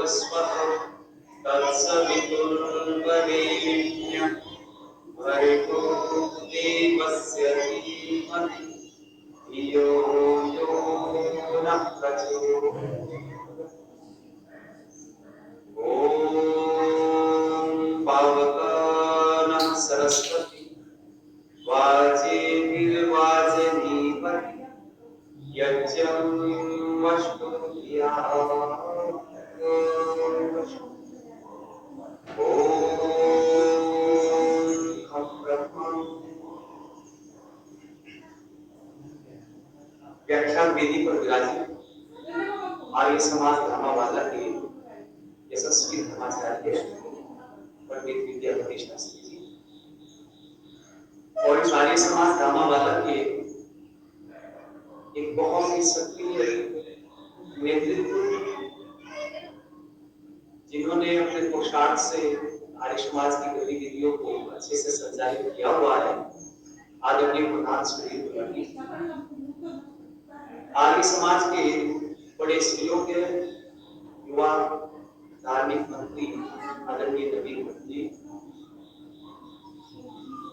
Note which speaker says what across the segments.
Speaker 1: भूर्भुवस्वः तत्सवितुर्वरेण्यं भर्गो देवस्य धीमहि धियो यो नः प्रचोदयात्। ॐ पावकानः सरस्वती वाजेभिर्वाजनीवति यज्ञं वष्टुभ्याः। व्याख्यान वेदी पर विराजित आर्य समाज धर्मवाला के यशस्वी धर्माचार्य पंडित विद्यापति शास्त्री जी और इस आर्य समाज धर्मवाला के एक बहुत ही सक्रिय नेतृत्व, जिन्होंने अपने पुरुषार्थ से आर्य समाज की गतिविधियों को अच्छे से संचालित किया हुआ है, आदरणीय प्रधान श्री आर्य समाज के बड़े सुयोग्य युवा धार्मिक मंत्री आदरणीय नवीन जी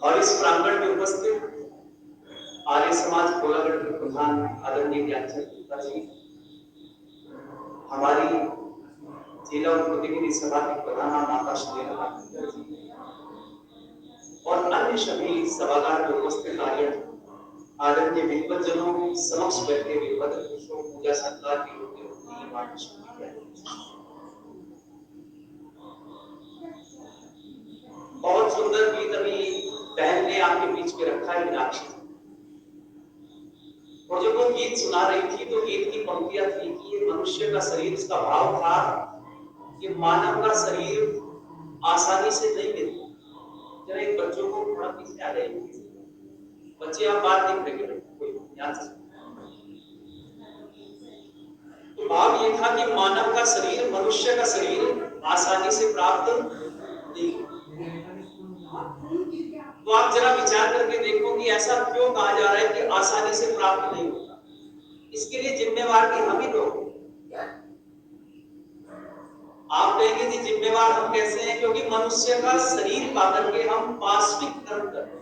Speaker 1: और इस प्रांगण में उपस्थित आर्य समाज कोलागढ़ के प्रधान आदरणीय ज्ञानचंद गुप्ता जी, हमारी जिला प्रतिनिधि सभा के प्रधान माता श्री जी और अन्य सभी सभागार में उपस्थित आदरणीय विद्वज्जनों समक्ष बैठे विपद पुरुषों पूजा सत्कार के योग्य बहुत सुंदर गीत अभी बहन ने आपके बीच में रखा है मीनाक्षी, और जब वो गीत सुना रही थी तो गीत की पंक्तियां थी कि ये मनुष्य का शरीर, इसका भाव था कि मानव का शरीर आसानी से नहीं मिलता। जरा एक बच्चों को थोड़ा पीछे आ जाए, बच्चे आप बात नहीं करेंगे, कोई ध्यान से। तो भाव ये था कि मानव का शरीर, मनुष्य का शरीर आसानी से प्राप्त नहीं। तो आप जरा विचार करके देखो कि ऐसा क्यों कहा जा रहा है कि आसानी से प्राप्त नहीं होता। इसके लिए जिम्मेवार भी हम ही लोग। आप कहेंगे कि जिम्मेवार हम कैसे हैं? क्योंकि मनुष्य का शरीर पाकर के हम पाश्विक कर्म करते हैं।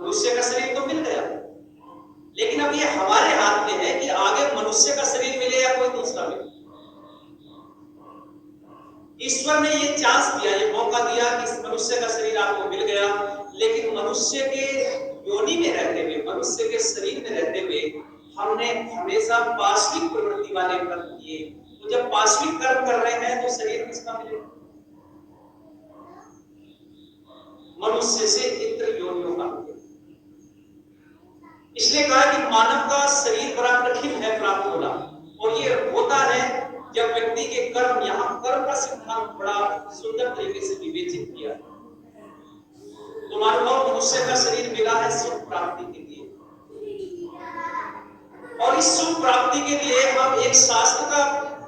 Speaker 1: मनुष्य का शरीर तो मिल गया, लेकिन अब ये हमारे हाथ में है कि आगे मनुष्य का शरीर मिले या कोई दूसरा मिले। ईश्वर ने ये चांस दिया, ये मौका दिया कि इस मनुष्य का शरीर आपको मिल गया, लेकिन मनुष्य के योनि में रहते हुए, मनुष्य के शरीर में रहते हुए हमने हमेशा पाश्विक प्रवृत्ति वाले कर्म किए। तो जब पाश्विक कर्म कर रहे हैं तो शरीर किसका मिलेगा? मनुष्य से इतर योनियों का। इसलिए कहा कि मानव का शरीर बड़ा कठिन है प्राप्त होना, और ये होता है जब व्यक्ति के कर्म, यहाँ कर्म का सिद्धांत बड़ा सुंदर तरीके से विवेचित किया। तो मानव मनुष्य का शरीर मिला है सुख प्राप्ति के लिए, और इस सुख प्राप्ति के लिए हम एक शास्त्र का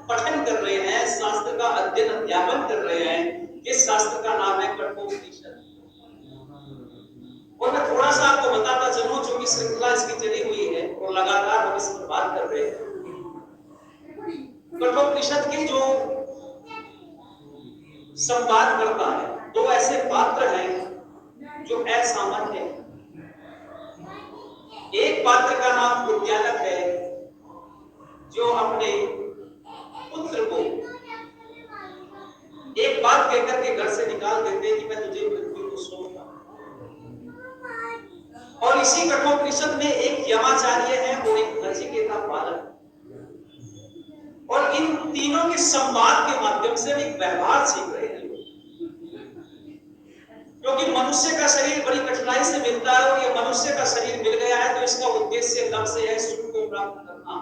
Speaker 1: पठन कर रहे हैं, शास्त्र का अध्ययन अध्यापन कर रहे हैं। इस शास्त्र का नाम है कठोपनिषद। और मैं थोड़ा सा आपको बताता चलूं, चूंकि श्रृंखला इसकी चली हुई है और लगातार हम इस पर बात कर रहे हैं। कठोपनिषद के जो संवाद करता है, दो ऐसे पात्र हैं जो असामान्य है। एक पात्र का नाम उद्यालक है, जो अपने पुत्र को एक बात कहकर के घर से निकाल देते हैं कि मैं तुझे मृत्यु को सौंपता। और इसी कठोपनिषद में एक यमाचार्य है, वो एक नचिकेता बालक, और इन तीनों के संवाद के माध्यम से एक व्यवहार सीख रहे हैं। क्योंकि मनुष्य का शरीर बड़ी कठिनाई से मिलता है, और ये मनुष्य का शरीर मिल गया है तो इसका उद्देश्य लक्ष्य है सुख को प्राप्त करना।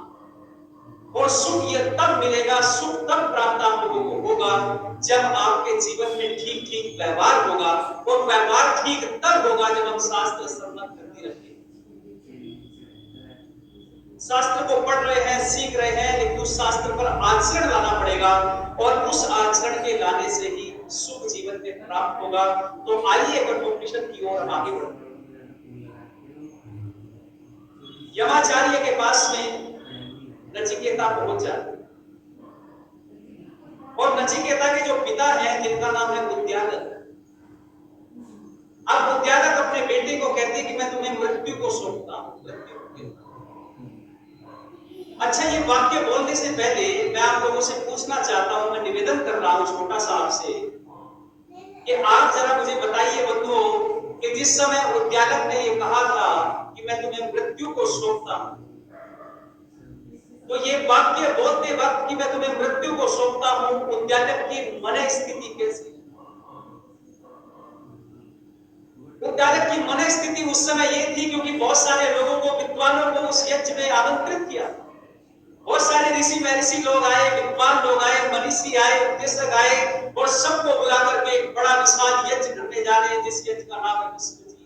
Speaker 1: और सुख ये तब मिलेगा, सुख तब प्राप्त आप लोगों को होगा जब आपके जीवन में ठीक ठीक व्यवहार होगा। और व्यवहार ठीक तब होगा जब हम शास्त्र सम्मत करते रहेंगे। शास्त्र को पढ़ रहे हैं, सीख रहे हैं, लेकिन उस शास्त्र पर आचरण लाना पड़ेगा, और उस आचरण के लाने से ही सुख जीवन में प्राप्त होगा। तो आइए कठोपनिषद की ओर आगे बढ़ते हैं। यमाचार्य के पास में नचिकेता पहुंच जाते और नचिकेता के जो पिता हैं जिनका नाम है उद्यालक, अब उद्यालक अपने बेटे को कहते कि मैं तुम्हें मृत्यु को सौंपता हूं। अच्छा, ये वाक्य बोलने से पहले मैं आप लोगों से पूछना चाहता हूं, मैं निवेदन कर रहा हूं छोटा सा आपसे कि आप जरा मुझे बताइए बंधुओं कि जिस समय उद्यालक ने ये कहा था कि मैं तुम्हें मृत्यु को सौंपता हूं, तो ये वाक्य बोलते वक्त कि मैं तुम्हें मृत्यु को सौंपता हूं, उद्यालक की मन स्थिति कैसी? उद्यालक की मन स्थिति उस समय ये थी क्योंकि बहुत सारे लोगों को, विद्वानों को उस यज्ञ में आमंत्रित किया। बहुत सारे ऋषि महर्षि लोग आए, विद्वान लोग आए, मनीषी आए, उपदेशक आए और सबको बुला करके एक बड़ा विशाल यज्ञ करने जा रहे हैं जिस यज्ञ का नाम है विश्व जीत।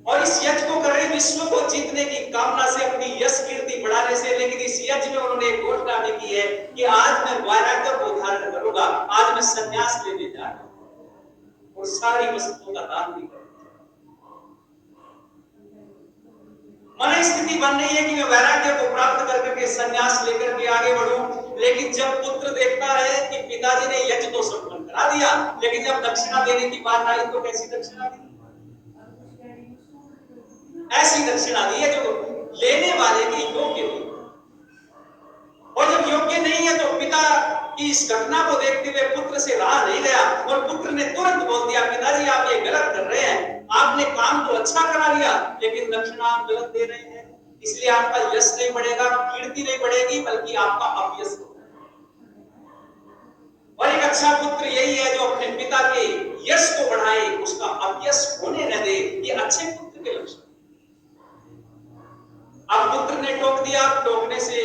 Speaker 1: और इस यज्ञ को कर रहे विश्व को जीतने की कामना से, अपनी यश कीर्ति बढ़ाने से। लेकिन इस यज्ञ में उन्होंने एक घोषणा भी की है कि आज मैं वैराग्य को धारण करूंगा, आज मैं संन्यास लेने जा रहा हूं और सारी वस्तुओं का दान भी करूंगा। मन स्थिति बन रही है कि मैं वैराग्य को प्राप्त करके संन्यास लेकर के आगे बढ़ूं। लेकिन जब पुत्र देखता है कि पिताजी ने यज्ञ तो संपन्न करा दिया, लेकिन जब दक्षिणा देने की बात आई तो कैसी दक्षिणा दी? ऐसी दक्षिणा दी है जो लेने वाले के योग्य नहीं, और जब योग्य नहीं है तो पिता की इस घटना को देखते हुए पुत्र से रहा नहीं गया और पुत्र ने तुरंत बोल दिया, पिताजी आप ये गलत कर रहे हैं, आपने काम तो अच्छा करा लिया लेकिन दक्षिणा आप गलत दे रहे हैं, इसलिए आपका यश नहीं बढ़ेगा, कीर्ति नहीं बढ़ेगी, बल्कि आपका अपयश होगा। और एक अच्छा पुत्र यही है जो अपने पिता के यश को बढ़ाए, उसका अपयश होने न दे। ये अच्छे पुत्र के लक्षण। अब पुत्र ने टोक दिया, टोकने से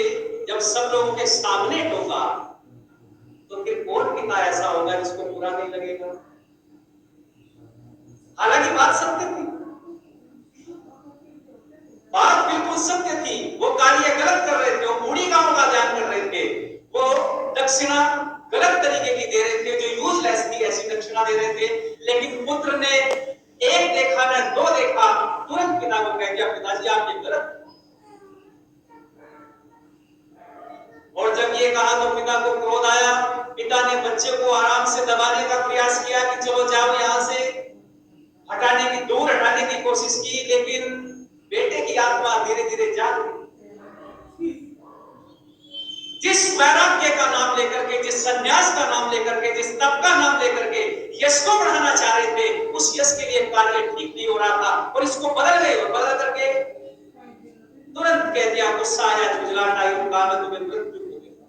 Speaker 1: जब सब लोगों के सामने टोका तो फिर कौन पिता ऐसा होगा जिसको बुरा नहीं लगेगा? हालांकि बात सत्य थी, बात बिल्कुल सत्य थी। वो कार्य गलत कर रहे थे, वो बूढ़ी गांव का ध्यान कर रहे थे, वो दक्षिणा गलत तरीके की दे रहे थे, जो यूजलेस थी ऐसी दक्षिणा दे रहे थे। लेकिन पुत्र ने एक देखा न दो देखा, तुरंत पिता को कह दिया, पिताजी आप ये गलत। और जब ये कहा तो पिता को क्रोध आया। पिता ने बच्चे को आराम से दबाने का प्रयास किया कि चलो जाओ यहां से, हटाने की, दूर हटाने की कोशिश की, लेकिन बेटे की आत्मा धीरे धीरे जाग गई। जिस वैराग्य का नाम लेकर के, जिस संन्यास का नाम लेकर के, जिस तप का नाम लेकर के यश को बढ़ाना चाह रहे थे, उस यश के लिए कार्य ठीक नहीं हो रहा था और इसको बदल गए और बदल करके तुरंत कह दिया, गुस्सा आया, झुंझलाहट आई, कहा मैं तुम्हें मृत्यु को देता।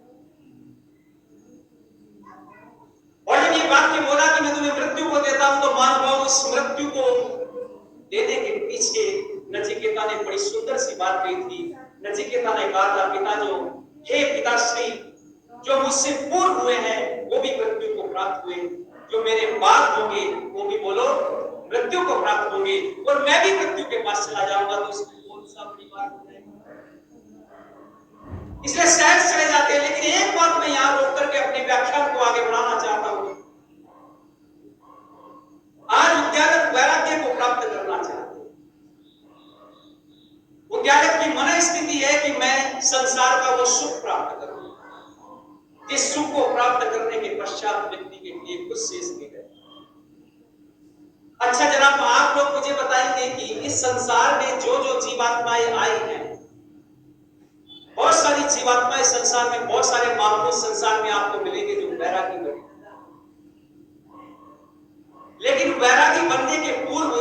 Speaker 1: और जब ये वाक्य बोला कि मैं तुम्हें मृत्यु को देता हूं, तो मानो उस मृत्यु को देने के पीछे नचिकेता ने बड़ी सुंदर सी बात कही थी। नचिकेता ने कहा था, पिता जो, हे पिताश्री, जो मुझसे पूर्व हुए हैं वो भी मृत्यु को प्राप्त हुए, जो मेरे बाद होंगे वो भी बोलो मृत्यु को प्राप्त होंगे, और मैं भी मृत्यु के पास चला जाऊंगा, तो इसमें कौन सा बड़ी बात हो जाएगी? इसलिए सहज चले जाते हैं। लेकिन एक बात मैं यहां रोक करके अपने व्याख्यान को आगे बढ़ाना चाहता हूं। आज उद्यालक वैराग्य को प्राप्त करना चाहते हैं। उद्यालक की मन स्थिति है कि मैं संसार का वो सुख प्राप्त करूं, इस सुख को प्राप्त करने के पश्चात व्यक्ति के लिए कुछ शेष नहीं रहे। अच्छा, जनाब आप लोग मुझे बताएंगे कि इस संसार में जो जो जीवात्माएं आई हैं, बहुत सारी जीवात्माएं संसार में, बहुत सारे महापुरुष संसार में आपको मिलेंगे जो वैरागी बने। लेकिन वैरागी बनने के पूर्व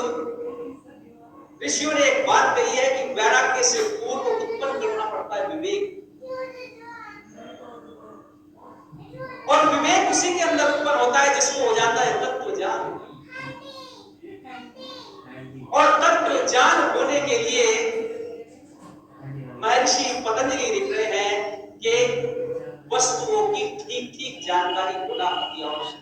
Speaker 1: ऋषियों ने एक बात कही है कि वैराग्य से पूर्व उत्पन्न करना पड़ता है विवेक, और विवेक उसी के अंदर उत्पन्न होता है जिसको हो जाता है तत्व ज्ञान। और तत्व ज्ञान होने के लिए महर्षि पतंजलि लिख रहे हैं कि वस्तुओं की ठीक ठीक जानकारी होना अति आवश्यक।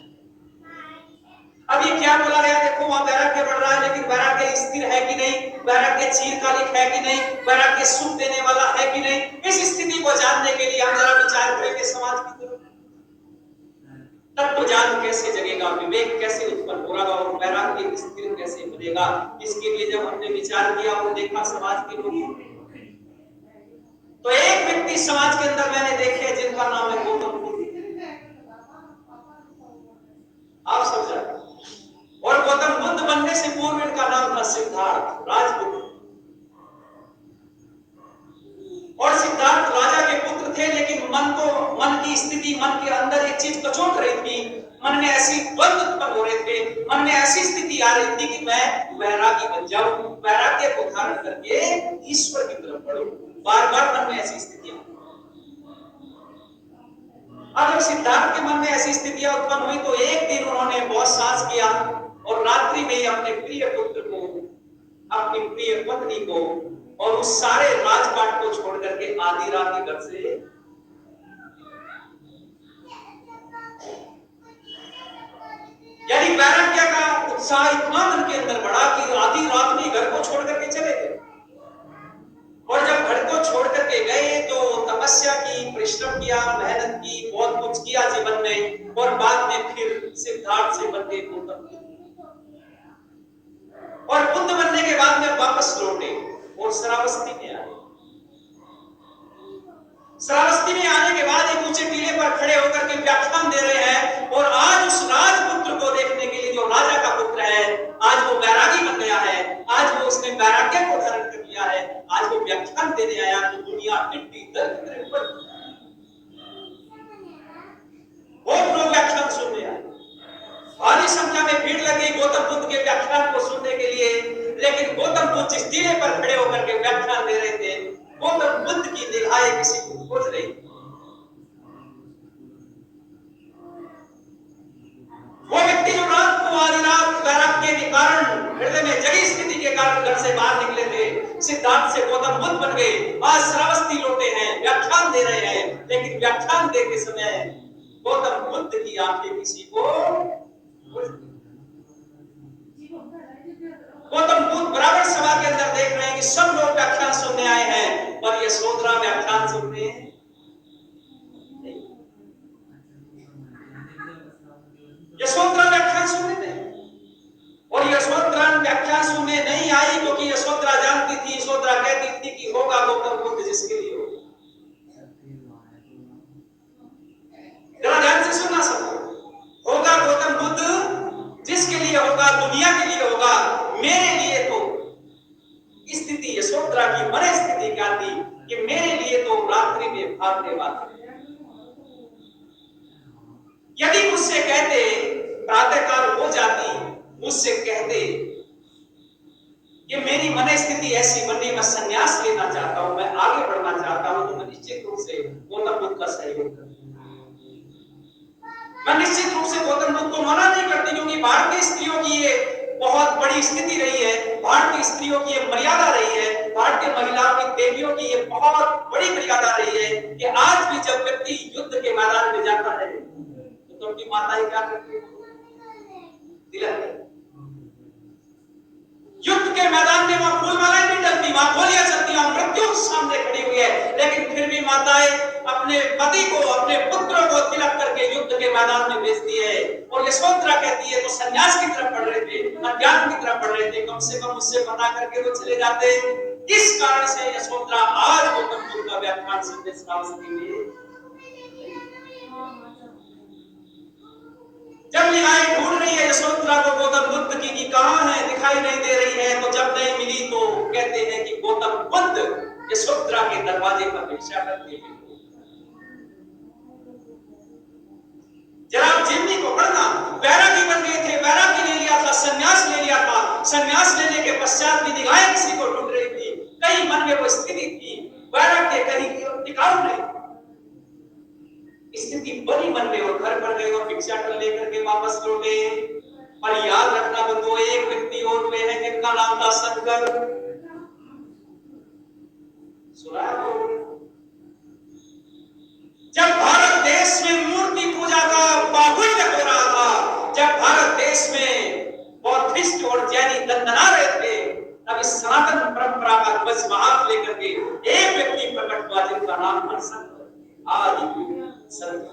Speaker 1: अब ये क्या बोला गया, देखो वहां वैराग्य बढ़ रहा है, लेकिन वैराग्य स्थिर है कि नहीं, वैराग्य चिरकालिक है कि नहीं, वैराग्य सुख देने वाला है कि नहीं। इस स्थिति को जानने के लिए हम जरा विचार करेंगे समाज की तरफ। तत्व ज्ञान कैसे जगेगा, विवेक कैसे उत्पन्न होगा और वैराग्य स्थिर कैसे बनेगा। इसके लिए जब हमने विचार किया और देखा समाज के लोगों, तो एक व्यक्ति समाज के अंदर मैंने देखे जिनका नाम है गौतम बुद्ध। आप समझा। और गौतम बुद्ध बनने से पूर्व इनका नाम था सिद्धार्थ राजपुत्र। और सिद्धार्थ राजा के पुत्र थे, लेकिन मन की स्थिति, मन के अंदर एक चीज कचोट रही थी। मन में ऐसी द्वंद्व उत्पन्न हो रहे थे, मन में ऐसी स्थिति आ रही थी कि मैं वैरागी बन जाऊं, वैराग्य को धारण करके ईश्वर की तरफ बढ़ूं। बार बार मन में ऐसी स्थितियां। अब जब सिद्धार्थ के मन में ऐसी स्थितियां उत्पन्न हुई तो एक दिन उन्होंने बहुत साहस किया और रात्रि में अपने प्रिय पुत्र को, अपनी प्रिय पत्नी को और उस सारे राजपाट को छोड़ करके आधी रात के घर से यानी वैराग्य का उत्साह इतना मन के अंदर बढ़ा कि आधी रात में घर को छोड़ करके चले गए। और जब घर को छोड़ करके गए तो तपस्या की, परिश्रम किया, मेहनत की, बहुत कुछ किया जीवन में और बाद में फिर सिद्धार्थ से बन गए गौतम बुद्ध। और बुद्ध बनने के बाद में वापस लौटे और श्रावस्ती में आए। श्रावस्ती में आने के बाद एक ऊंचे टीले पर खड़े होकर के व्याख्यान दे रहे हैं और आज उस राजपुत्र को देखने के लिए, जो राजा का पुत्र है, आज वो वैरागी बन गया है, आज वो उसने वैराग्य को धारण कर लिया है, आज वो व्याख्यान देने आया तो दुनिया टिट्टी दर पर बहुत लोग व्याख्यान सुनने आए। भारी संख्या में भीड़ लगी गौतम बुद्ध के व्याख्यान को सुनने के लिए। लेकिन गौतम बुद्ध जिस टीले पर खड़े होकर के व्याख्यान दे रहे थे, गौतम बुद्ध की निगाहें किसी को खोज रही। वो व्यक्ति जो रात को आधी रात वैराग्य के कारण, हृदय में जगी स्थिति के कारण घर से बाहर निकले थे, सिद्धार्थ से गौतम बुद्ध बन गए, आज श्रावस्ती लौटे हैं, व्याख्यान दे रहे हैं। लेकिन व्याख्यान देते समय गौतम बुद्ध की आंखें किसी को, गौतम बुद्ध बराबर सभा के अंदर देख रहे हैं कि सब लोग व्याख्यान सुनने आए हैं और यशोधरा व्याख्यान सुन रहे हैं। यशोधरा व्याख्यान सुनने नहीं, और यशोधरा व्याख्यान सुनने नहीं आई क्योंकि यशोधरा जानती थी, यशोधरा कहती थी कि होगा गौतम बुद्ध जिसके लिए होगा। जरा ध्यान से सुनना सब, होगा गौतम बुद्ध जिसके लिए होगा, दुनिया के लिए होगा। मेरे लिए तो स्थिति यशोधरा की मन स्थिति क्या थी कि मेरे लिए तो रात्रि में भागने वाला। यदि मुझसे कहते, प्रातःकाल हो जाती, मुझसे कहते कि मेरी मन स्थिति ऐसी बनी, मैं संन्यास लेना चाहता हूं, मैं आगे बढ़ना चाहता हूं, तो मैं निश्चित रूप से गौतम बुद्ध का सहयोग करता। मैं निश्चित रूप से गौतम बुद्ध को मना नहीं करती, क्योंकि भारतीय स्त्रियों की ये बहुत बड़ी स्थिति रही है, भारतीय स्त्रियों की ये मर्यादा रही है, भारतीय महिलाओं की, देवियों की ये बहुत बड़ी मर्यादा रही है कि आज भी जब व्यक्ति युद्ध के मैदान में जाता है तो उनकी माताएं क्या करती है? तिलक। युद्ध के मैदान में वहां फूलमालाएं नहीं डलती, वहां गोलियां चलती, वहां मृत्यु सामने खड़ी हुई है, लेकिन फिर भी माताएं अपने पति को, अपने पुत्रों को तिलक करके युद्ध के मैदान में भेजती है। और यशोधरा कहती है तो सन्यास की तरफ बढ़ रहे थे, अध्यात्म की तरफ बढ़ रहे थे, कम से कम उससे पता करके वो चले जाते। इस कारण से यशोधरा आज गौतम बुद्ध का व्याख्यान सुनने श्रावस्ती में, जब निगाहें ढूंढ रही है यशोधरा को गौतम बुद्ध की कहां है, दिखाई नहीं दे रही है, तो जब नहीं मिली तो कहते हैं कि गौतम बुद्ध यशोधरा के दरवाजे पर भिक्षा करते हैं। जरा आप जिम्मी को पढ़ना, वैरागी बन गए थे, वैरागी ले लिया था, संन्यास ले लिया था, संन्यास लेने के पश्चात भी निगाहें किसी को ढूंढ रही थी, कहीं मन में वो स्थिति थी, वैराग्य कहीं टिकाऊ नहीं, स्थिति बनी मन में, और घर पर गए और भिक्षाटन लेकर के वापस लौटे। पर याद रखना बंधुओं, एक व्यक्ति और वे हैं जिनका नाम था शंकर। सुना है? जब भारत देश में मूर्ति पूजा का बाहुल्य हो रहा था, जब भारत देश में बौद्धिस्ट और जैनी दंडना रहे थे, तब इस सनातन परंपरा का ध्वज हाथ लेकर के एक व्यक्ति प्रकट हुआ जिनका नाम था शंकर, आदि संत।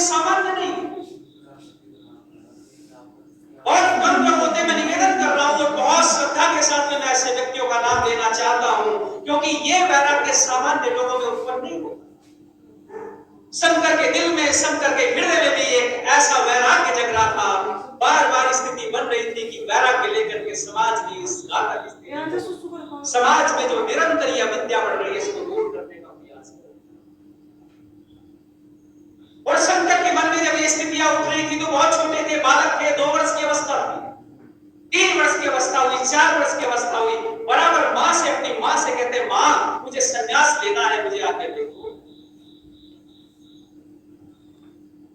Speaker 1: सामान्य नहीं है। बहुत कम लोग होते, मैं निवेदन कर रहा हूं और बहुत श्रद्धा के साथ में मैं ऐसे व्यक्तियों का नाम लेना चाहता हूं, क्योंकि ये वैराग्य सामान्य लोगों में उत्पन्न नहीं होता। शंकर के दिल में, शंकर के हृदय में भी एक ऐसा वैराग्य जग रहा था। बार बार स्थिति बन रही थी कि वैराग्य लेकर के समाज की इस घातक स्थिति, समाज में जो निरंतर यह विद्या बढ़ रही है, इसको दूर करने का प्रयास करें। और शंकर के मन में जब ये स्थितियां उठ रही थी तो बहुत छोटे थे, बालक थे, 2 वर्ष की अवस्था थी, 3 वर्ष की अवस्था हुई, 4 वर्ष की अवस्था हुई। बराबर मां से, अपनी मां से कहते, मां मुझे संन्यास लेना है, मुझे आगे ले।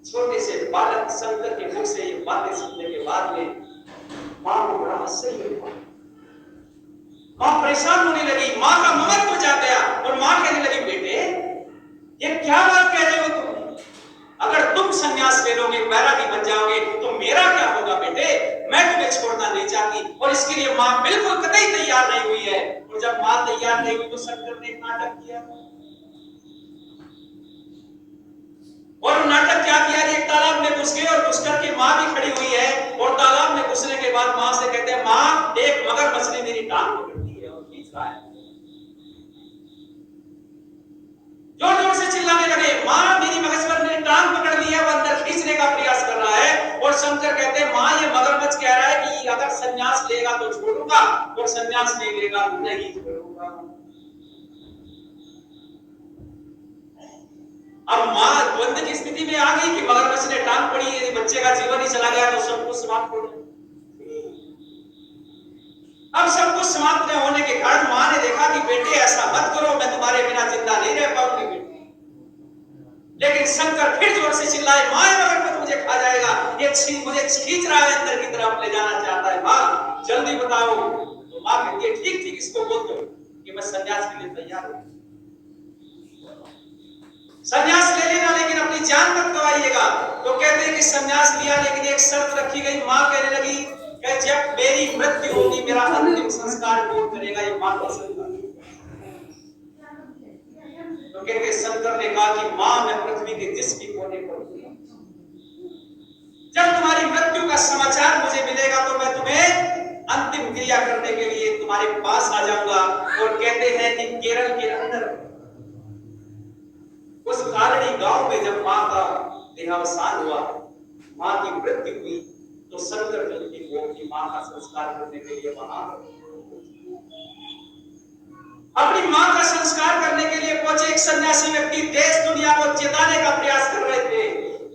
Speaker 1: छोटे से बालक शंकर के मुख से ये बातें सुनने के बाद में मां को बड़ा आश्चर्य हुआ। मां परेशान होने लगी, मां का ममत्व हो जा गया और मां कहने लगी, बेटे ये क्या बात कह रहे हो तुम? अगर तुम संन्यास ले लोगे, वैरागी बन जाओगे, तो मेरा क्या होगा बेटे? मैं तुम्हें छोड़ना नहीं चाहती। और इसके लिए मां बिल्कुल कतई तैयार नहीं हुई है। और जब मां तैयार नहीं हुई तो शंकर ने एक नाटक किया। और नाटक क्या किया? एक तालाब में घुस गए और घुस करके मां भी खड़ी हुई है। और तालाब में घुसने के बाद मां से कहते हैं, मां एक मगरमच्छ ने मेरी टांग पकड़ ली है और खींच रहा है। जोर जोर से चिल्लाने लगे, मां मेरी मगरमच्छ ने टांग पकड़ ली है, वो अंदर खींचने का प्रयास कर रहा है। और शंकर कहते हैं, मां ये मगरमच्छ कह रहा है कि अगर संन्यास लेगा तो छोड़ूंगा, और संन्यास नहीं लेगा तो नहीं छोड़ूंगा। अब मां द्वंद्व की स्थिति में आ गई कि मगरमच्छ ने टांग पड़ी, यदि बच्चे का जीवन ही चला गया तो सब कुछ समाप्त हो गया। अब सब कुछ समाप्त न होने के कारण मां ने देखा कि बेटे ऐसा मत करो, मैं तुम्हारे बिना जिंदा नहीं रह पाऊंगी बेटे। लेकिन शंकर फिर जोर से चिल्लाए, मां मगरमच्छ मुझे खा जाएगा, ये मुझे खींच रहा है, अंदर की तरफ ले जाना चाहता है, मां जल्दी बताओ। तो मां कहती है, ठीक ठीक इसको बोल दो कि मैं संन्यास के लिए तैयार हूं, संन्यास ले लेना, लेकिन अपनी जान मत गवाइएगा। तो कहते हैं कि संन्यास लिया, लेकिन एक शर्त रखी गई। मां कहने लगी कि जब मेरी मृत्यु होगी, मेरा अंतिम संस्कार कौन करेगा? ये मां का संस्कार। तो कहते शंकर ने कहा कि मां मैं पृथ्वी के जिस भी कोने पर हूं, जब तुम्हारी मृत्यु का समाचार मुझे मिलेगा तो मैं तुम्हें अंतिम क्रिया करने के लिए तुम्हारे पास आ जाऊंगा। और कहते हैं कि केरल के अंदर उस कालड़ी गांव में जब मां का देहावसान हुआ, मां की मृत्यु हुई, तो शंकर जल की गोद की मां का संस्कार करने के लिए वहां अपनी मां का संस्कार करने के लिए पहुंचे। एक सन्यासी व्यक्ति देश दुनिया को चेताने का प्रयास कर रहे थे,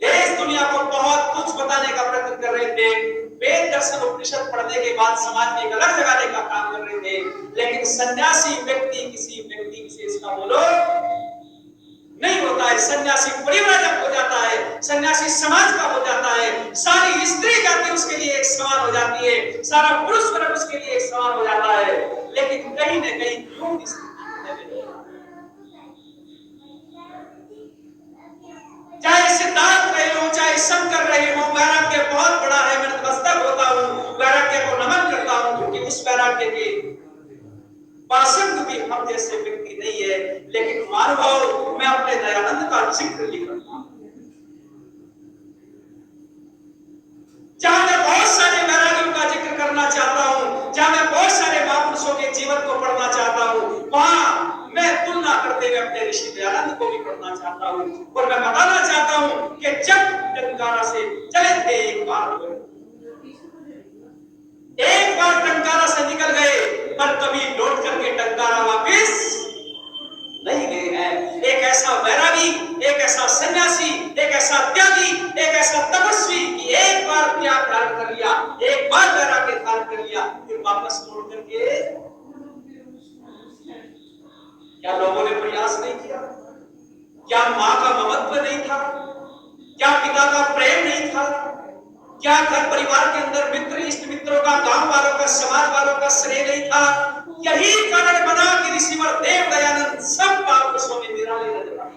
Speaker 1: देश दुनिया को बहुत कुछ बताने का प्रयत्न कर रहे थे, वेद दर्शन उपनिषद पढ़ने के बाद समाज में एक अलग जगाने का काम कर रहे थे। लेकिन सन्यासी व्यक्ति किसी व्यक्ति विशेष का बोलो नहीं होता है। सन्यासी परिव्राजक हो जाता है, सन्यासी समाज का हो जाता है, सारी स्त्री जाति उसके लिए एक समान हो जाती है, सारा पुरुष वर्ग उसके लिए एक समान हो जाता है। लेकिन कहीं न कहीं क्यों चाहे सिद्धार्थ रहे हो, चाहे शंकर रहे हो, वैराग्य बहुत बड़ा है। मैं नतमस्तक होता हूं, वैराग्य को नमन करता हूं, क्योंकि उस वैराग्य के पासंग भी हम जैसे व्यक्ति नहीं है। लेकिन मानव मैं अपने दयानंद का जिक्र नहीं करता, जहां मैं बहुत सारे वैरागियों का जिक्र करना चाहता हूं, जहां मैं बहुत सारे महापुरुषों के जीवन को पढ़ना चाहता हूं, वहां मैं तुलना करते हुए अपने ऋषि दयानंद को भी पढ़ना चाहता हूं। और मैं बताना चाहता हूं कि जब टंकारा से चले थे, एक बार टंकारा से निकल गए, पर कभी लौट करके टंकारा वापस नहीं गए हैं। एक ऐसा वैरागी, एक ऐसा सन्यासी, एक ऐसा त्यागी, एक ऐसा तपस्वी कि एक बार त्याग धारण कर लिया, एक बार वैराग्य धारण कर लिया, फिर वापस लौट करके क्या लोगों ने प्रयास नहीं किया? क्या मां का ममत्व नहीं था? क्या पिता का प्रेम नहीं था? क्या घर परिवार के अंदर मित्र, इष्ट मित्रों का, गांव वालों का, समाज वालों का स्नेह नहीं था? यही कारण बना कि ऋषिवर देव दयानंद सब महापुरुषों में निराले नजर आए।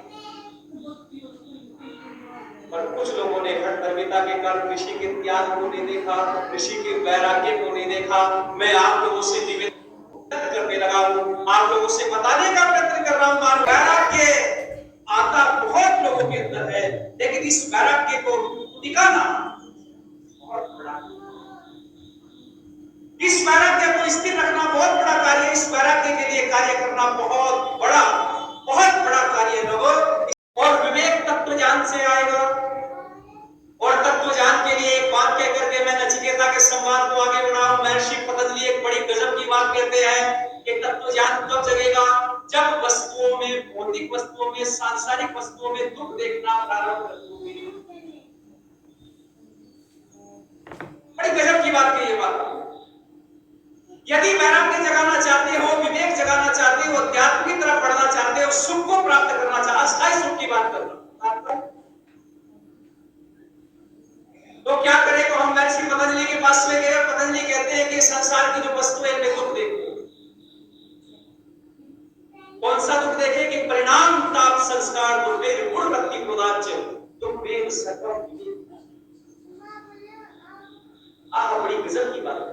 Speaker 1: पर कुछ लोगों ने हठधर्मिता के कारण ऋषि के त्याग को नहीं देखा, ऋषि के वैराग्य को नहीं देखा। मैं आप लोगों से निवेदन करने लगा हूं, आप लोगों से बताने का प्रयत्न कर रहा हूं, वैराग्य क्षमता बहुत लोगों के अंदर है, लेकिन इस वैराग्य को टिकाना बहुत बड़ा, इस वैराग्य को स्थिर रखना बहुत बड़ा कार्य, इस वैराग्य के लिए कार्य करना बहुत बड़ा कार्य है लोगों। और विवेक तत्व ज्ञान से आएगा, और तत्व ज्ञान के लिए एक बात कह करके मैं नचिकेता के संवाद को आगे बढ़ाऊं। महर्षि पतंजलि एक बड़ी गजब की बात कहते हैं कि तत्व ज्ञान कब जगेगा, जब वस्तुओं में, भौतिक वस्तुओं में, सांसारिक वस्तुओं में दुख देखना प्रारंभ कर दोगे। बड़ी गजब की बात है ये बात। यदि वैराग्य जगाना चाहते हो, विवेक जगाना चाहते हो, अध्यात्म की तरफ बढ़ना चाहते हो, सुख को प्राप्त करना चाहते हो, अस्थायी सुख की बात कर रहा हूं, तो क्या करें? तो हम महर्षि पतंजलि के पास में गए और पतंजलि कहते हैं कि संसार की जो वस्तु है इनमें दुख देखो। कौन सा दुख देखे? कि परिणाम ताप संस्कार दुखे गुण भक्ति क्रोधाच्य दुखेन सकल विवेक। बड़ी गजब की बात है।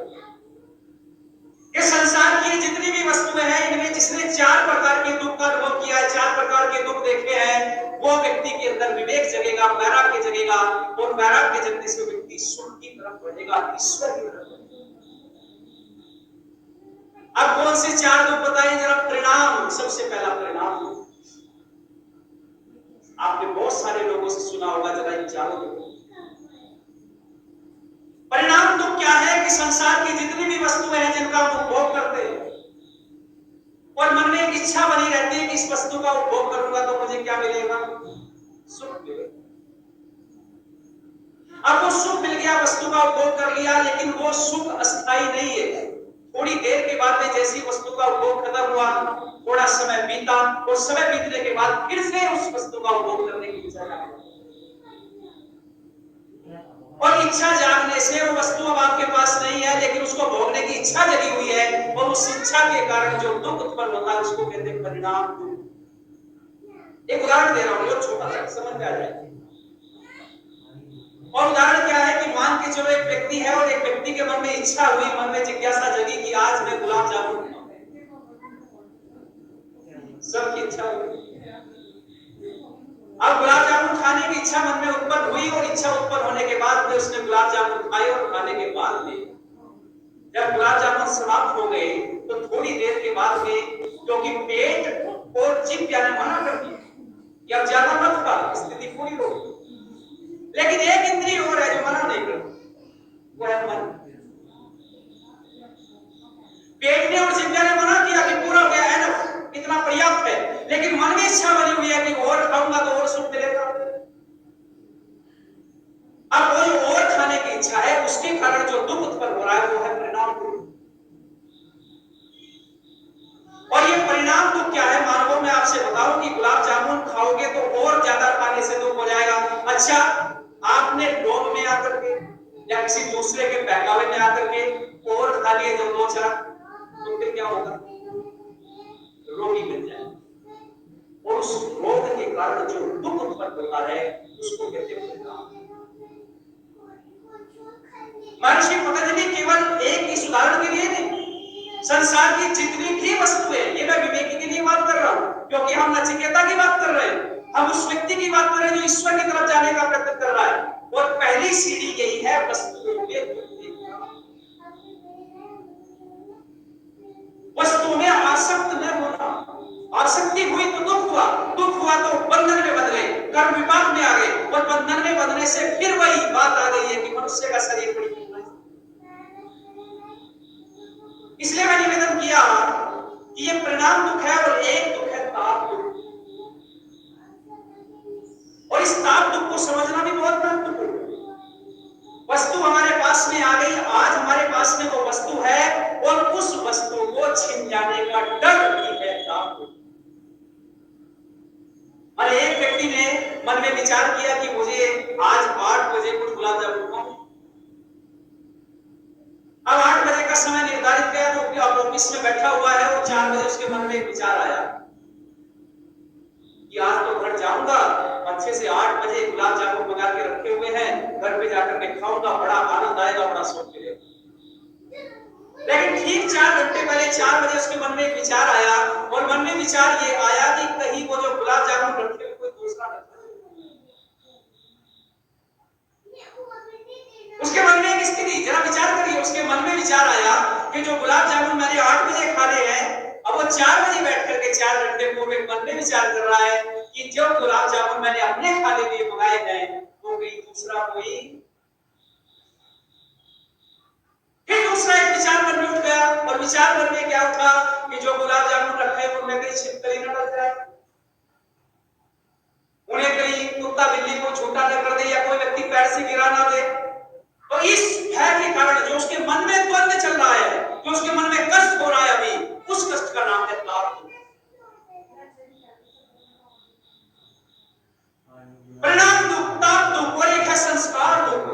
Speaker 1: इस संसार की जितनी भी वस्तुएं हैं, इनमें जिसने 4 प्रकार के दुख का अनुभव किया है, 4 प्रकार के दुख देखे हैं, वो व्यक्ति के अंदर विवेक जगेगा, वैराग्य जगेगा, और वैराग्य जगने से व्यक्ति सुख की तरफ बढ़ेगा, ईश्वर की तरफ बढ़ेगा। अब कौन से 4 दुख बताइए जरा? परिणाम, सबसे पहला परिणाम। आपने बहुत सारे लोगों से सुना होगा, जरा इन 4 दुख। परिणाम दुख क्या है? कि संसार की जितनी भी वस्तुएं हैं जिनका हम उपभोग करते हैं, और मन में एक इच्छा बनी रहती है कि इस वस्तु का उपभोग करूंगा तो मुझे क्या मिलेगा? सुख मिलेगा। अब वो सुख मिल गया, वस्तु का उपभोग कर लिया, लेकिन वो सुख अस्थायी नहीं है। थोड़ी देर के बाद में जैसी वस्तु का उपभोग खत्म हुआ, थोड़ा समय बीता, और समय बीतने के बाद फिर से उस वस्तु का उपभोग करने की इच्छा जागी, और इच्छा जागने से वो वस्तु अब आपके पास नहीं है, लेकिन उसको भोगने की इच्छा जगी हुई है, और उस इच्छा के कारण जो दुख उत्पन्न होता है उसको कहते हैं परिणाम दुख। एक उदाहरण दे रहा हूं, बहुत छोटा सा, समझ में आ जाए। और उदाहरण क्या है कि मान के चलो एक व्यक्ति है, और एक व्यक्ति के मन में इच्छा हुई, मन में जिज्ञासा जगी कि आज मैं गुलाब जामुन खाऊं। सबकी इच्छा हुई, अब गुलाब जामुन खाने की इच्छा मन में उत्पन्न हुई, और इच्छा उत्पन्न होने के बाद में उसने गुलाब जामुन खाए, और खाने के बाद में जब गुलाब जामुन समाप्त हो गए तो थोड़ी देर के बाद में, क्योंकि पेट और जीभ ने मना कर दिया कि अब ज्यादा मत खा, स्थिति पूरी हो, लेकिन एक इंद्रिय और है जो मना नहीं करती, वो है मन। पेट ने और जीभ ने मना किया कि पूरा हो गया है ना, इतना पर्याप्त है, लेकिन मन में इच्छा बनी हुई है कि और खाऊंगा तो और सुख मिलेगा। अब वो जो और खाने की इच्छा है, उसके कारण जो दुख उत्पन्न हो रहा है वो है परिणाम दुख। और ये परिणाम दुख क्या है? मानवों में आपसे बताऊं कि गुलाब जामुन खाओगे तो और ज्यादा खाने से दुख हो जाएगा। अच्छा, आपने डोम में आकर के या किसी दूसरे के बहकावे में आकर के और खा लिए जब 2-4, तो फिर क्या होगा? रोगी बन जाए, और उस रोग के कारण जो दुख उत्पन्न होता है उसको कहते हैं परिणाम। महर्षि पतंजलि केवल एक इस उदाहरण के लिए नहीं, संसार की जितनी भी वस्तुएं, ये मैं विवेकी के लिए बात कर रहा हूं, क्योंकि हम नचिकेता की बात कर रहे हैं, हम उस व्यक्ति की बात कर रहे हैं जो ईश्वर की तरफ जाने का प्रयत्न कर रहा है, और पहली सीढ़ी यही है वस्तुओं में आसक्त न होना। आसक्ति हुई तो दुख हुआ, दुख हुआ तो बंधन में बंध गए, कर्म विपाक में आ गए, और बंधन में बंधने से फिर वही बात आ गई है कि मनुष्य का शरीर बड़ी कठिनाई। इसलिए मैंने निवेदन किया कि ये परिणाम दुख है, और एक दुख है ताप दुख, और इस ताप दुख को समझना भी बहुत महत्वपूर्ण है। वस्तु हमारे पास में आ गई, आज हमारे पास में वो वस्तु है, और उस वस्तु को छिन जाने का डर भी है ताप दुख। और एक व्यक्ति ने मन में विचार किया कि मुझे आज 8 बजे कुछ गुलाब जामुन खाऊं। अब 8 बजे का समय निर्धारित किया, तो अब ऑफिस में बैठा हुआ है, और 4 बजे उसके मन में एक विचार आया कि आज तो घर जाऊंगा, अच्छे से 8 बजे गुलाब जामुन मंगा के रखे हुए हैं, घर पे जाकर के खाऊंगा, बड़ा आनंद आएगा, बड़ा सुख मिलेगा। लेकिन ठीक 4 घंटे पहले 4 बजे उसके मन में एक विचार आया, और मन में विचार ये आया कि कहीं वो जो गुलाब जामुन रखे हुए उसके मन में एक स्थिति, जरा विचार करिए, उसके मन में विचार आया कि जो गुलाब जामुन मैंने 8 बजे खाने हैं, अब वो 4 बजे बैठ करके 4 घंटे पूर्व मन में विचार कर रहा है कि जो गुलाब जामुन मैंने अपने खाने के लिए मंगाए हैं वो कहीं दूसरा कोई, फिर दूसरा एक विचार मन में उठ गया, और विचार मन में क्या उठा कि जो गुलाब जामुन रखे हैं उनमें कहीं छिपकली न डल जाए, उन्हें कहीं कुत्ता बिल्ली को छोटा न कर दे या कोई व्यक्ति पैर से गिरा ना दे। तो इस भय के कारण जो उसके मन में द्वंद्व चल रहा है, जो उसके मन में कष्ट हो रहा है अभी, उस कष्ट का नाम है ताप। परिणाम दुख, ताप दुख, और एक है संस्कार दुख।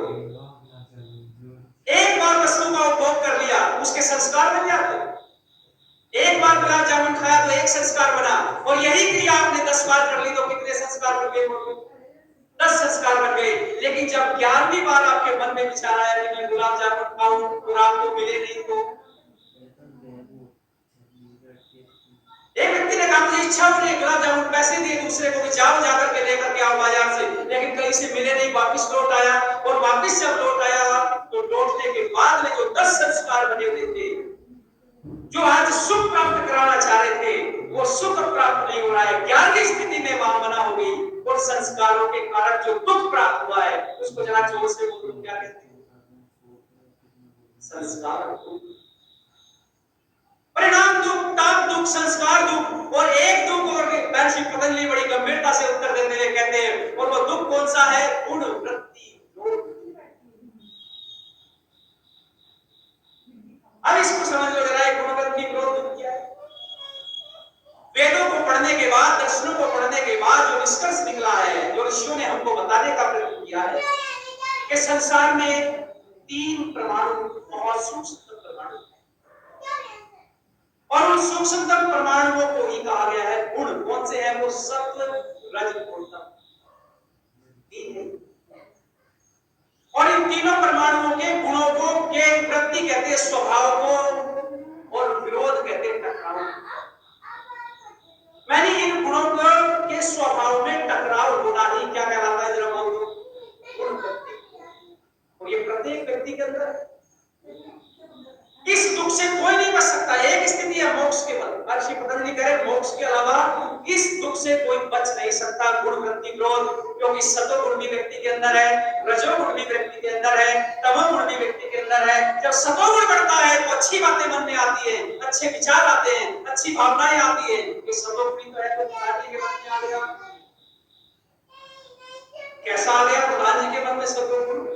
Speaker 1: एक बार वस्तु का उपभोग कर लिया, उसके संस्कार बन जाते। एक बार गुलाब जामुन खाया तो एक संस्कार बना, और यही क्रिया आपने 10 बार कर ली तो कितने संस्कार बन गए? 10 संस्कार बन गए। लेकिन जब 11वीं बार आपके मन में विचार आया कि मैं गुलाब जामुन खाऊं और आपको मिले नहीं, तो एक व्यक्ति ने कहा मुझे इच्छा हो रही है गुलाब जामुन, पैसे दिए दूसरे को कि जाओ जाकर के लेकर के आओ बाजार से, लेकिन कहीं से मिले नहीं, वापस लौट आया, और वापस जब लौट आया तो लौटने के बाद में जो 10 संस्कार बने हुए थे, जो आज सुख प्राप्त कराना चाह रहे थे, वो सुख प्राप्त नहीं हो रहा है, 11वीं स्थिति में वहां मना हो गई, और संस्कारों के कारण जो दुख प्राप्त हुआ है उसको जरा जोर से बोलो, क्या कहते हैं? संस्कार। परिणाम दुख, ताप दुख, संस्कार दुख, और एक दुख और महर्षि पतंजलि बड़ी गंभीरता से उत्तर देते हुए कहते हैं, और वो दुख कौन सा है? गुण वृत्ति। अब इसको समझ लो जरा, गुण वृत्ति विरोध दुख क्या है? वेदों को पढ़ने के बाद, दर्शनों को पढ़ने के बाद जो निष्कर्ष निकला है, जो ऋषियों ने हमको बताने का प्रयत्न किया है कि संसार में 3 परमाणु बहुत सूक्ष्म परमाणु हैं, और उन सूक्ष्मतम परमाणुओं को ही कहा गया है गुण। कौन से हैं वो? सत्व, रज, तम। और इन तीनों परमाणुओं के गुणों को के वृत्ति कहते हैं, स्वभाव को, और विरोध कहते हैं टकराव। मैंने इन गुणों के स्वभाव में टकराव होना ही क्या कहलाता है? जरा बोल दो। गुण वृत्ति। और ये प्रत्येक व्यक्ति के अंदर है। इस दुख से कोई नहीं बच सकता। एक स्थिति है मोक्ष के बाद, महर्षि पतंजलि कह रहे मोक्ष के अलावा इस दुख से कोई बच नहीं सकता। गुण वृत्ति विरोध, क्योंकि सतोगुण भी व्यक्ति के अंदर है, रजोगुण भी व्यक्ति के अंदर है, तमोगुण भी व्यक्ति के अंदर है। जब सतोगुण बढ़ता है तो अच्छी बातें मन में आती है, अच्छे विचार आते हैं, अच्छी भावनाएं आती है। ये सतोगुण तो है तो प्रधान जी के मन में आ गया। कैसा आ गया प्रधान जी के मन में सतोगुण?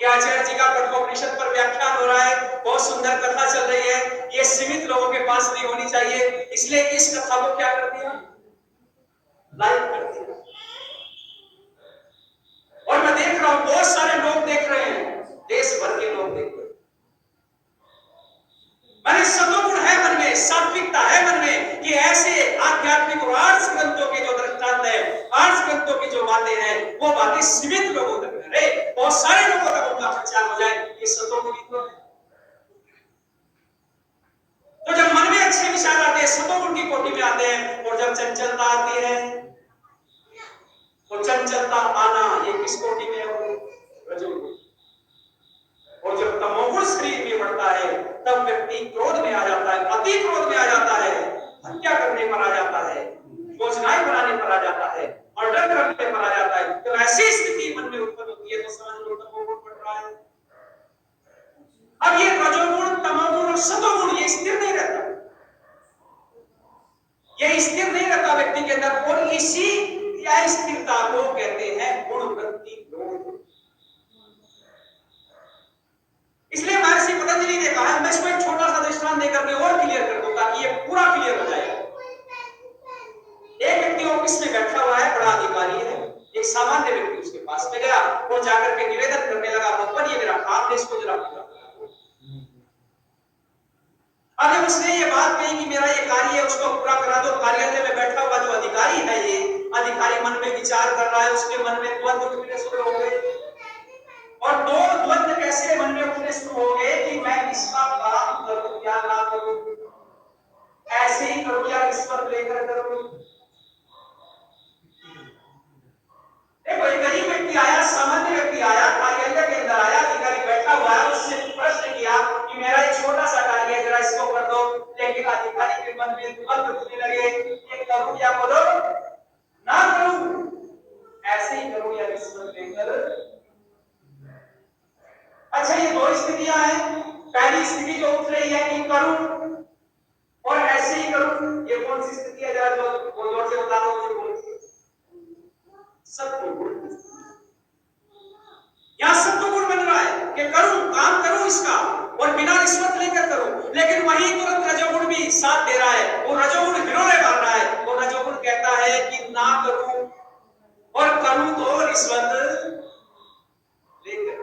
Speaker 1: आचार्य जी का कठोपनिषद पर व्याख्यान हो रहा है, बहुत सुंदर कथा चल रही है, ये सीमित लोगों के पास नहीं होनी चाहिए, इसलिए इस कथा को क्या कर दिया? लाइव कर दिया। और मैं देख रहा हूं बहुत सारे लोग देख रहे हैं, देश भर के लोग देख रहे हैं। मैंने सतोगुण है मन में, सात्विकता है मन में, कि ऐसे आध्यात्मिक और आर्ष ग्रंथों के जो दृष्टांत है, आर्ष ग्रंथों की जो बातें हैं, वो बातें सीमित लोगों तक रहे, बहुत सारे लोगों तक उनका प्रचार हो जाए। ये सतोगुण तो है। तो जब मन में अच्छे विचार आते हैं, सतोगुण की कोटि में आते हैं, और जब चंचलता आती है, तो चंचलता आना ये किस कोटि में है? रजोगुण। और जब तमोगुण शरीर में बढ़ता है, तब व्यक्ति क्रोध में आ जाता है, अति क्रोध में आ जाता है, हत्या करने पर आ जाता है, योजनाएं बनाने पर आ जाता है, मर्डर करने पर आ जाता है। तो ऐसी स्थिति मन में उत्पन्न होती है तो समझ लो तमोगुण बढ़ रहा है। अब ये रजोगुण, तमोगुण और सतोगुण ये स्थिर नहीं रहता, ये स्थिर नहीं रहता व्यक्ति के अंदर, और इसी अस्थिरता को कहते हैं गुण वृत्ति विरोध। इसलिए महर्षि पतंजलि ने कहा, मैं इसको एक छोटा सा दृष्टांत देकर के और क्लियर कर दूं ताकि ये पूरा क्लियर हो जाए। एक व्यक्ति ऑफिस में बैठा हुआ है, बड़ा अधिकारी है, एक सामान्य व्यक्ति उसके पास में गया और जाकर के निवेदन करने लगा, भगवान ये मेरा काम है, इसको जरा पूरा करो। अब उसने ये बात कही कि मेरा ये कार्य है, उसको पूरा करा दो। कार्यालय में बैठा हुआ जो अधिकारी है, ये अधिकारी मन में विचार कर रहा है, उसके मन में द्वंद्व उठने शुरू हो गए। और दो द्वंद्व कैसे मन में उठने शुरू हो गए कि मैं इसका काम करूं या ना करूं, ऐसे ही करूं या रिश्वत लेकर करूं। देखो एक गरीब व्यक्ति आया, सामान्य व्यक्ति आया, कार्यालय के अंदर आया, अधिकारी लेकिन अधिकारी के मन में द्वंद्व होने लगे, ये करूं या बोलो ना करूं, ऐसे ही करूं या रिश्वत लेकर। अच्छा, ये दो स्थितियां हैं। पहली स्थिति जो उठ रही है कि करूं और ऐसे ही करूं, ये कौन सी स्थिति है? जरा जोर से बता दो मुझे। कौन सी? सत्वगुण। यहां सत्वगुण बन रहा है कि करूं, काम करूं इसका और बिना रिश्वत लेकर करूं, लेकिन वही तुरंत रजोगुण भी साथ दे रहा है। वो रजोगुण हिरोले मार रहा है। वो रजोगुण कहता है कि ना करूं और करूं तो रिश्वत लेकर।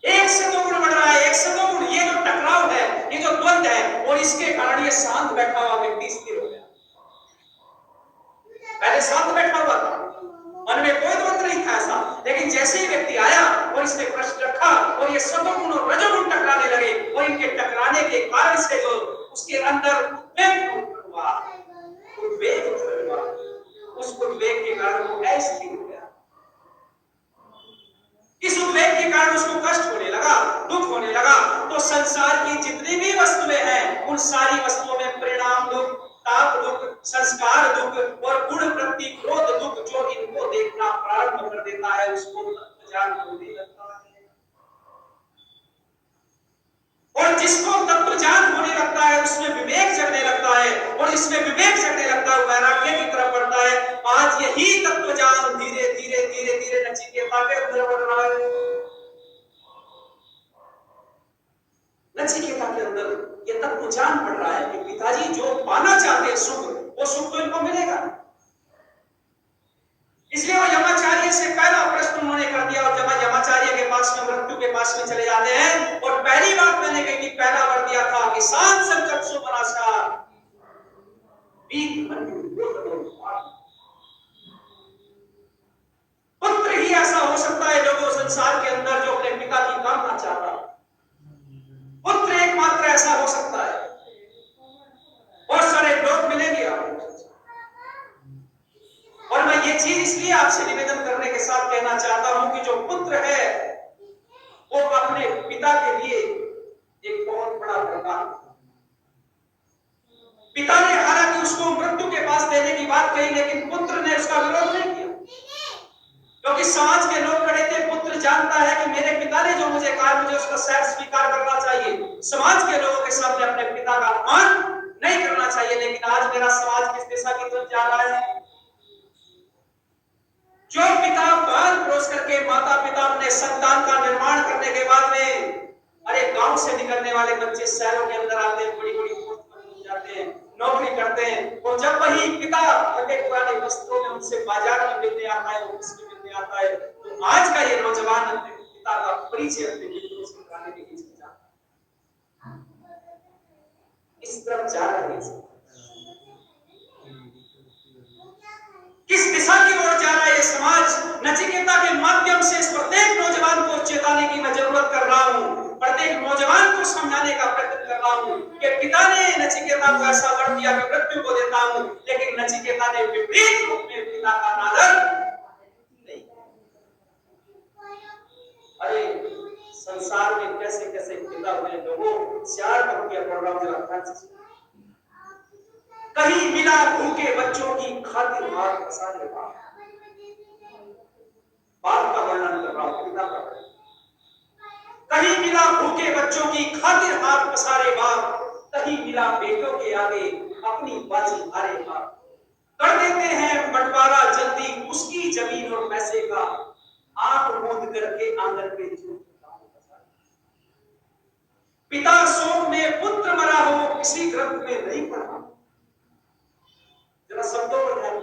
Speaker 1: एक सत्वगुण बढ़ रहा है, एक सत्वगुण। ये जो टकराव है, ये जो द्वंद है, और इसके कारण ये शांत बैठा हुआ व्यक्ति स्थिर हो गया। पहले शांत बैठा हुआ था, मन में कोई द्वंद नहीं था ऐसा, लेकिन जैसे ही व्यक्ति आया और इसने प्रश्न रखा और ये सत्वगुण और रजोगुण टकराने लगे, और इनके टकराने के कारण से जो उसके अंदर उद्वेग हुआ, उस उद्वेग के कारण वो अस्थिर हो गया। इस उद्वेग के कारण उसको कष्ट होने लगा, दुख होने लगा। तो संसार की जितनी भी वस्तुएं हैं, उन सारी वस्तुओं में परिणाम दुख, ताप दुख, संस्कार दुख और गुण वृत्ति क्रोध दुख जो इनको देखना प्रारंभ कर देता है, उसको तत्वज्ञान होने लगता है। और जिसको तत्वज्ञान होने लगता है, उसमें विवेक जगने लगता है, और इसमें विवेक जगने लगता है, वैराग्य की तरफ बढ़ता है। आज यही तत्वज्ञान धीरे धीरे धीरे धीरे नचिकेता के अंदर बढ़ रहा है। नचिकेता के अंदर ये तत्वज्ञान बढ़ रहा है कि पिताजी जो पाना चाहते हैं सुख, वो सुख तो इनको मिलेगा। इसलिए वो यमाचार्य से पहला प्रश्न उन्होंने कर दिया, और जब यमाचार्य के पास में, मृत्यु के पास में चले जाते हैं, और पहली बात मैंने कही कि पहला वर दिया था कि शांत संकल्प बनासा पुत्र ही ऐसा हो सकता है लोगों संसार के अंदर जो अपने पिता की कामना चाहता है। पुत्र एकमात्र ऐसा हो सकता है। बहुत सारे लोग मिलेंगे आपको, और मैं ये चीज इसलिए आपसे निवेदन करने के साथ कहना चाहता हूं कि जो पुत्र है वो अपने पिता के लिए एक बहुत बड़ा वरदान। पिता ने हालांकि उसको मृत्यु के पास देने की बात कही, लेकिन पुत्र ने उसका विरोध नहीं किया, क्योंकि समाज के लोग खड़े थे। पुत्र जानता है कि मेरे पिता ने जो मुझे कहा, मुझे उसका शायद स्वीकार करना चाहिए। समाज के लोगों के सामने अपने पिता का अपमान नहीं करना चाहिए। लेकिन आज मेरा समाज किस दिशा की तरफ जा रहा है? जो पिता पाल पोस करके, माता पिता अपने संतान का निर्माण करने के बाद में, अरे गांव से निकलने वाले बच्चे शहरों के अंदर आते हैं, बड़ी बड़ी पोस्ट पर पहुंच जाते हैं, नौकरी करते हैं, और जब वही पिता फटे पुराने वस्त्रों में उनसे बाजार में मिलने आता है, ऑफिस में मिलने आता है, तो आज का ये नौजवान अपने पिता का परिचय अपने मित्रों से कराने के लिए जाता है। इस तरफ जा रहे हैं। किस दिशा की ओर जा रहा है ये समाज? नचिकेता के माध्यम से इस प्रत्येक नौजवान को चेताने की मैं जरूरत कर रहा हूं, प्रत्येक नौजवान को समझाने का प्रयत्न कर रहा हूं कि पिता ने नचिकेता को ऐसा वर दिया कि मृत्यु को देता हूं, लेकिन नचिकेता ने विपरीत रूप में पिता का अनादर नहीं। अरे संसार में कैसे कैसे पिता हुए लोगों, 4 पंक्तियां पढ़ रहा हूं, जरा ध्यान से। कहीं मिला भूखे बच्चों की खातिर हाथ पसारे बाप। बाप का वर्णन कर रहा हूं, पिता का। कहीं मिला भूखे बच्चों की खातिर हाथ पसारे बाप, कहीं मिला बेटों के आगे अपनी बाजी हारे बाप। कर देते हैं बंटवारा जल्दी उसकी जमीन और पैसे का, आंख मूंद करके आंगन पे झूठ। पिता शोक में पुत्र मरा हो, किसी ग्रंथ में नहीं पढ़ा। जरा शब्दों पर ध्यान।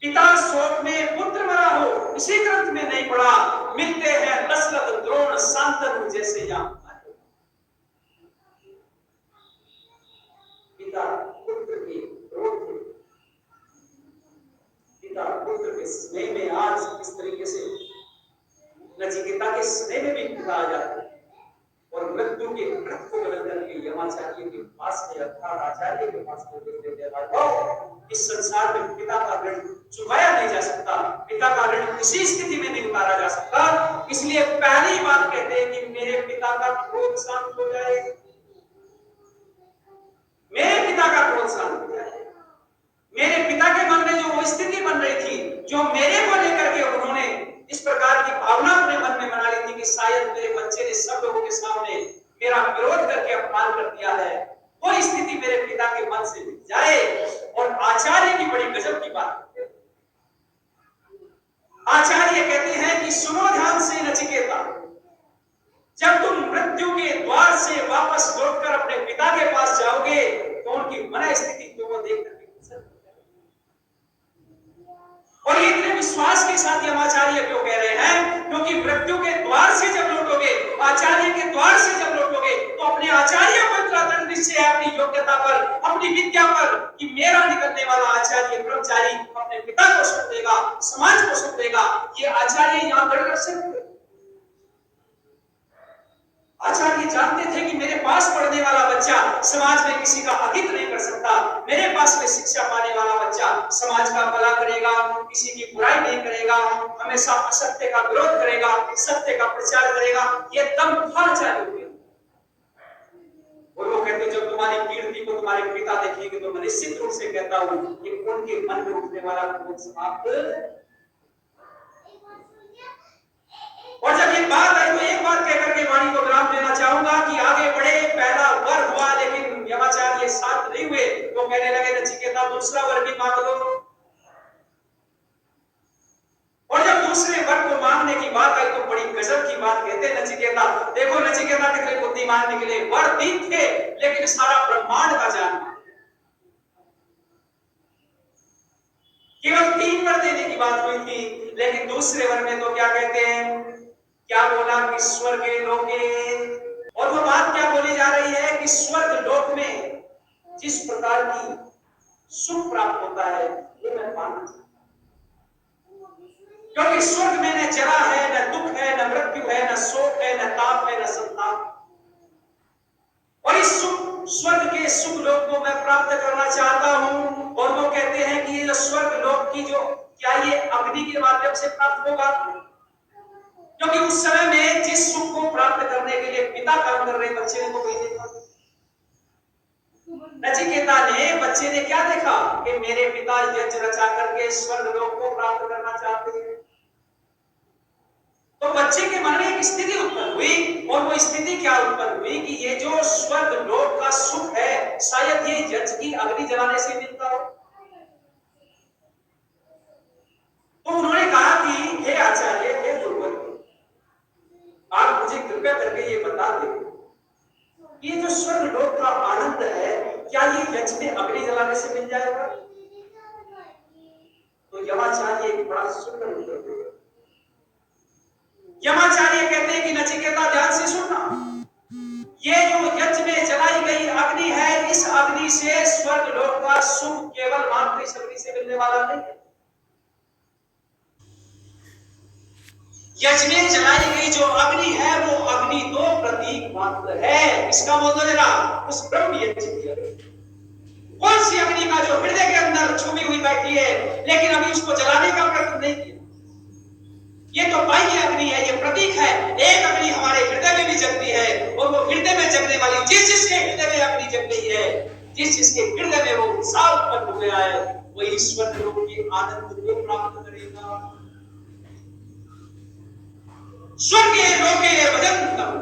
Speaker 1: पिता शोक में पुत्र मरा हो, इसी ग्रंथ में नहीं पढ़ा। मिलते हैं दशरथ द्रोण शांतनु जैसे यहाँ। पिता पुत्र के क्रोध में, पिता पुत्र के स्नेह में आज किस तरीके से नचिकेता के स्नेह में भी पिता आ जाता है, और मृत्यु के व्रत को बदल करके यमाचार्य के पास में, अर्थात आचार्य के पास में देख देते हैं। इस संसार में पिता का ऋण चुकाया नहीं जा सकता, पिता का ऋण किसी स्थिति में नहीं उतारा जा सकता। इसलिए पहली बात कहते हैं कि मेरे पिता का क्रोध शांत हो जाए। मेरा विरोध करके अपमान कर दिया है, वो स्थिति मेरे पिता के मन से मिट जाए। और आचार्य की बड़ी गजब की बात है। आचार्य कहते हैं कि सुनो ध्यान से नचिकेता, जब तुम मृत्यु के द्वार से वापस लौटकर अपने पिता के पास जाओगे तो उनकी मन स्थिति तुमको देख करके और ये इतने विश्वास के साथ हम आचार्य क्यों कह रहे हैं? क्योंकि मृत्यु के द्वार से जब लौटोगे, आचार्य के द्वार से जब लौटोगे तो अपने आचार्य पर इतना दृढ़ निश्चय है अपनी योग्यता पर, अपनी विद्या पर, कि मेरा निकलने वाला आचार्य ब्रह्मचारी अपने पिता को सुन देगा, समाज को सुन देगा। ये आचार्य यहां दृढ़ कर सकते। आचार्य जानते थे कि मेरे पास पढ़ने वाला बच्चा समाज में किसी का अहित नहीं कर सकता, मेरे पास में शिक्षा पाने वाला बच्चा समाज का भला करेगा, किसी की बुराई नहीं करेगा, हमेशा असत्य का विरोध करेगा, सत्य का प्रचार करेगा। ये दम था आचार्य के। और वो कहते जब तुम्हारी कीर्ति को तुम्हारे पिता देखेंगे तो मैं निश्चित रूप से कहता हूं कि उनके मन में उठने वाला क्रोध समाप्त। और जब ये बात आई तो एक बात कहकर के वाणी को विराम देना चाहूंगा कि आगे बढ़े। पहला वर हुआ लेकिन यमाचार्य साथ नहीं हुए, तो कहने लगे नचिकेता दूसरा वर भी मांग लो। और जब दूसरे वर को मांगने की बात आई तो बड़ी गजब की बात कहते नचिकेता। देखो नचिकेता कितने बुद्धिमान निकले। वर 3 थे लेकिन सारा ब्रह्मांड का जानना। केवल 3 वर देने की बात हुई थी, लेकिन दूसरे वर में तो क्या कहते हैं, क्या बोला कि स्वर्ग लोके। और वो बात क्या बोली जा रही है कि स्वर्ग लोक में जिस प्रकार की सुख प्राप्त होता है ये मैं पाना चाहता हूं। क्योंकि स्वर्ग में न जरा है, न दुख है, न मृत्यु है, न शोक है, न ताप है, न संताप। और इस स्वर्ग के सुख लोक को मैं प्राप्त करना चाहता हूं। और वो कहते हैं कि ये स्वर्ग लोक की जो क्या ये अग्नि के माध्यम से प्राप्त होगा? क्योंकि उस समय में जिस सुख को प्राप्त करने के लिए पिता काम कर रहे बच्चे ने तो वही देखा। नचिकेता ने, बच्चे ने क्या देखा कि मेरे पिता यज्ञ रचा करके स्वर्ग लोक को प्राप्त करना चाहते हैं। तो बच्चे के मन में एक स्थिति उत्पन्न हुई। और वो स्थिति क्या उत्पन्न हुई कि ये जो स्वर्ग लोक का सुख है शायद ये यज्ञ की अग्नि जलाने से मिलता हो। तो उन्होंने कहा कि हे आचार्य, हे गुरुवर, आप मुझे कृपया करके ये बता दें ये जो स्वर्ग लोक का आनंद है क्या ये यज्ञ में अग्नि जलाने से मिल जाएगा? तो यमाचार्य एक बड़ा सुंदर उत्तर देगा। यमाचार्य कहते हैं कि नचिकेता ध्यान से सुनना, ये जो यज्ञ में जलाई गई अग्नि है, इस अग्नि से स्वर्ग लोक का सुख केवल मात्र इस अग्नि से मिलने वाला नहीं है। यज्ञ में जलाई गई जो अग्नि है वो अग्नि तो प्रतीक मात्र है। इसका बोलो जरा, उस ब्रह्म यज्ञ की अग्नि। कौन सी अग्नि का जो हृदय के अंदर छुपी हुई बैठी है लेकिन अभी उसको जलाने का प्रयत्न नहीं किया। ये तो बाह्य अग्नि है, ये प्रतीक है। एक अग्नि हमारे हृदय में भी जगती है और वो हृदय में जगने वाली जिस जिसके हृदय में अग्नि जग रही है, जिस जिसके हृदय में वो उत्साह उत्पन्न हो गया है, वही ईश्वर लोक के आनंद को प्राप्त करेगा। स्वर्ग लोके भजंतम,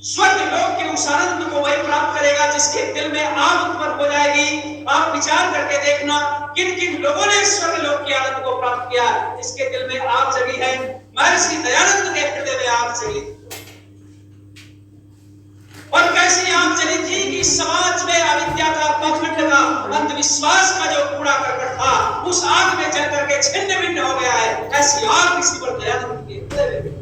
Speaker 1: स्वर्ग लोक के उस आनंद को वही प्राप्त करेगा जिसके दिल में आग उत्पन्न हो जाएगी। आप विचार करके देखना किन किन लोगों ने स्वर्ग लोक के आनंद को प्राप्त किया, जिसके दिल में आग जगी है। महर्षि दयानंद के हृदय में आग जगी और कैसी आग जली थी कि समाज में अविद्या का, पाखंड का, अंधविश्वास का जो कूड़ा करकट था उस आग में जल करके छिन्न भिन्न हो गया है। ऐसी आग किसी पर दयानंद के हृदय में।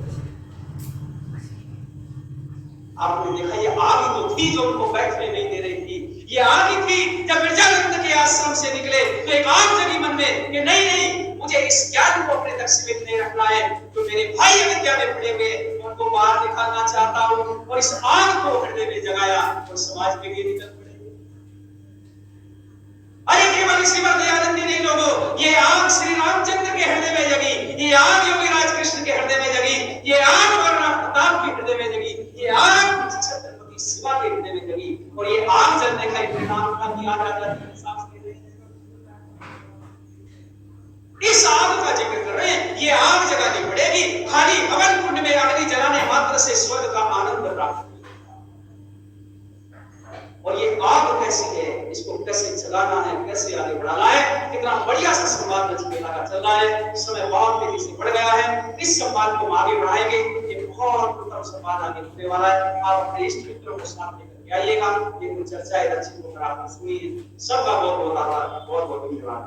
Speaker 1: आपने देखा ये आग ही तो थी जो उनको बैठने नहीं दे रही थी। ये आग ही थी जब विरजानंद के आश्रम से निकले तो एक आग जगी मन में कि नहीं नहीं, मुझे इस ज्ञान को अपने तक सीमित नहीं रखना है। जो मेरे भाई अविद्या में पड़े हुए उनको बाहर निकालना चाहता हूं। और इस आग को हृदय में जगाया और समाज के लिए निकल पड़े। अरे केवल इसी पर दयानंद नहीं लोगों, ये आग श्री रामचंद्र के हृदय में जगी, ये आग योगीराज कृष्ण के हृदय में जगी, ये आग वरना प्रताप के हृदय में जगी, ये आग छत्रपति शिवा के हृदय में जगी। और ये आग जलने का परिणाम था कि आज आजादी सांस ले रहे हैं। इस आग का जिक्र कर रहे हैं। ये आग जगानी पड़ेगी। खाली हवन कुंड में अग्नि जलाने मात्र से स्वर्ग का आनंद प्राप्त किया। और ये आग कैसी है, इसको कैसे जलाना है, कैसे आगे बढ़ाना है, कितना बढ़िया सा संवाद नचिकेता का चल रहा है। समय बहुत तेजी से बढ़ गया है, इस संवाद को हम आगे बढ़ाएंगे। ये बहुत उत्तम संवाद आगे होने वाला है। आप अपने इष्ट मित्रों को साथ लेकर के आइएगा। ये कुछ चर्चा है, अच्छी होकर आपने सुनी। सबका बहुत बहुत आभार, बहुत बहुत धन्यवाद।